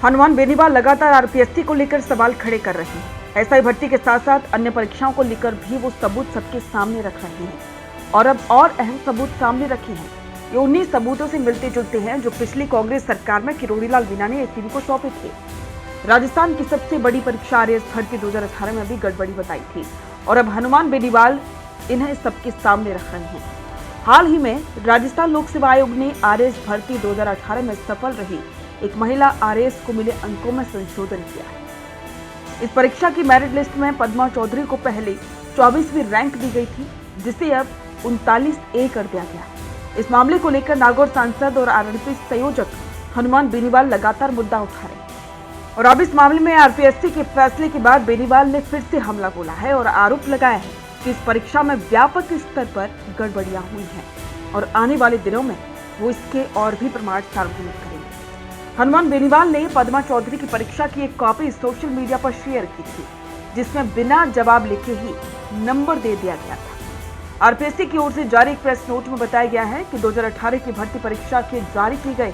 हनुमान बेनीवाल लगातार आरपीएससी को लेकर सवाल खड़े कर रहे हैं। एसआई भर्ती के साथ साथ अन्य परीक्षाओं को लेकर भी वो सबूत सबके सामने रख रहे हैं और अब और अहम सबूत सामने रखे हैं। ये उन्हीं सबूतों से मिलते जुलते हैं जो पिछली कांग्रेस सरकार में किरोड़ीलाल मीणा ने एसीबी को सौंपे थे। राजस्थान की सबसे बड़ी परीक्षा आरएएस भर्ती 2018 में भी गड़बड़ी बताई थी और अब हनुमान बेनीवाल इन्हें सबके सामने रख रहे हैं। हाल ही में राजस्थान लोक सेवा आयोग ने आरएएस भर्ती 2018 में सफल रही एक महिला आरएएस को मिले अंकों में संशोधन किया है। इस परीक्षा की मेरिट लिस्ट में पद्मा चौधरी को पहले 24वीं रैंक दी गई थी, जिसे अब 39A कर दिया गया है। इस मामले को लेकर नागौर सांसद और आरएलपी संयोजक हनुमान बेनीवाल लगातार मुद्दा उठा रहे हैं और अब इस मामले में आरपीएससी के फैसले के बाद बेनीवाल ने फिर से हमला बोला है और आरोप लगाया है कि इस परीक्षा में व्यापक स्तर पर गड़बड़ियां हुई हैं और आने वाले दिनों में वो इसके और भी प्रमाण सार्वजनिक करेंगे। हनुमान बेनीवाल ने पद्मा चौधरी की परीक्षा की एक कॉपी सोशल मीडिया पर शेयर की थी, जिसमें बिना जवाब लिखे ही नंबर दे दिया गया था। आरपीएससी की ओर से जारी एक प्रेस नोट में बताया गया है कि 2018 की भर्ती परीक्षा के जारी किए गए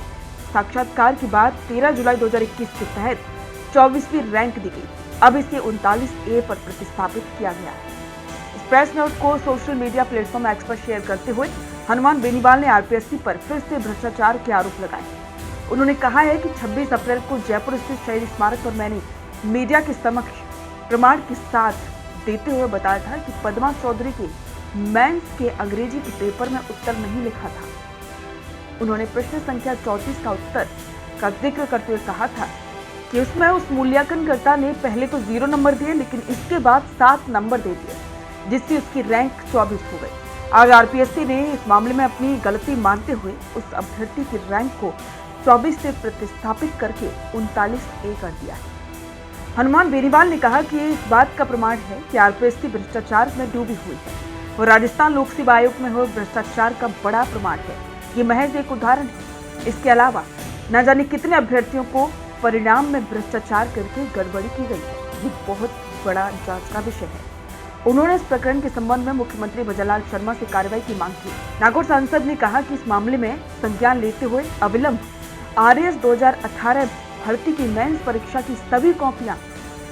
साक्षात्कार के बाद 13 जुलाई 2021 के तहत 24वीं रैंक दी गई। अब इसे 39A पर प्रतिस्थापित किया गया है। इस प्रेस नोट को सोशल मीडिया प्लेटफॉर्म एक्स पर शेयर करते हुए हनुमान बेनीवाल ने आरपीएससी पर फिर से भ्रष्टाचार के आरोप लगाए। उन्होंने कहा है कि 26 अप्रैल को जयपुर स्थित शहीद स्मारक पर मैंने मीडिया के समक्ष प्रमाण के साथ देते हुए बताया था कि पद्मा चौधरी के मेंस के अंग्रेजी के पेपर में उत्तर नहीं लिखा था। उन्होंने प्रश्न संख्या 34 का उत्तर का जिक्र करते हुए कहा था कि उसमें उस मूल्यांकनकर्ता ने पहले तो 0 नंबर दिए, लेकिन इसके बाद 7 नंबर दे दिए, जिससे उसकी रैंक 24 हो गई। आज आरपीएससी ने इस मामले में अपनी गलती मानते हुए उस अभ्यर्थी की रैंक को 24 से प्रतिस्थापित करके 39A कर दिया है। हनुमान बेनीवाल ने कहा कि ये इस बात का प्रमाण है कि आरपीएससी भ्रष्टाचार में डूबी हुई है और राजस्थान लोक सेवा आयोग में हुए भ्रष्टाचार का बड़ा प्रमाण है। ये महज एक उदाहरण है। इसके अलावा न जाने कितने अभ्यर्थियों को परिणाम में भ्रष्टाचार करके गड़बड़ी की गई है। ये बहुत बड़ा जांच का विषय है। उन्होंने इस प्रकरण के संबंध में मुख्यमंत्री भजनलाल शर्मा से कार्रवाई की मांग की। नागौर सांसद ने कहा कि इस मामले में संज्ञान लेते हुए अविलंब आरएएस 2018 भर्ती की मेंस परीक्षा की सभी कॉपियां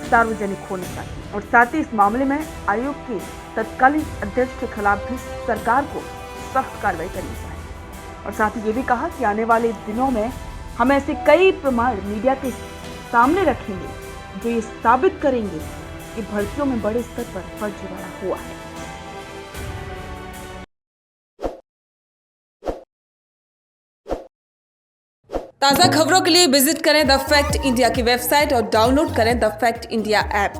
सार्वजनिक होनी चाहिए और साथ ही इस मामले में आयोग के तत्कालीन अध्यक्ष के खिलाफ भी सरकार को सख्त कार्रवाई करनी चाहिए। और साथ ही ये भी कहा कि आने वाले दिनों में हम ऐसे कई प्रमाण मीडिया के सामने रखेंगे जो ये साबित करेंगे कि भर्तियों में बड़े स्तर पर फर्जीवाड़ा हुआ है। ताज़ा खबरों के लिए विजिट करें द फैक्ट इंडिया की वेबसाइट और डाउनलोड करें द फैक्ट इंडिया ऐप।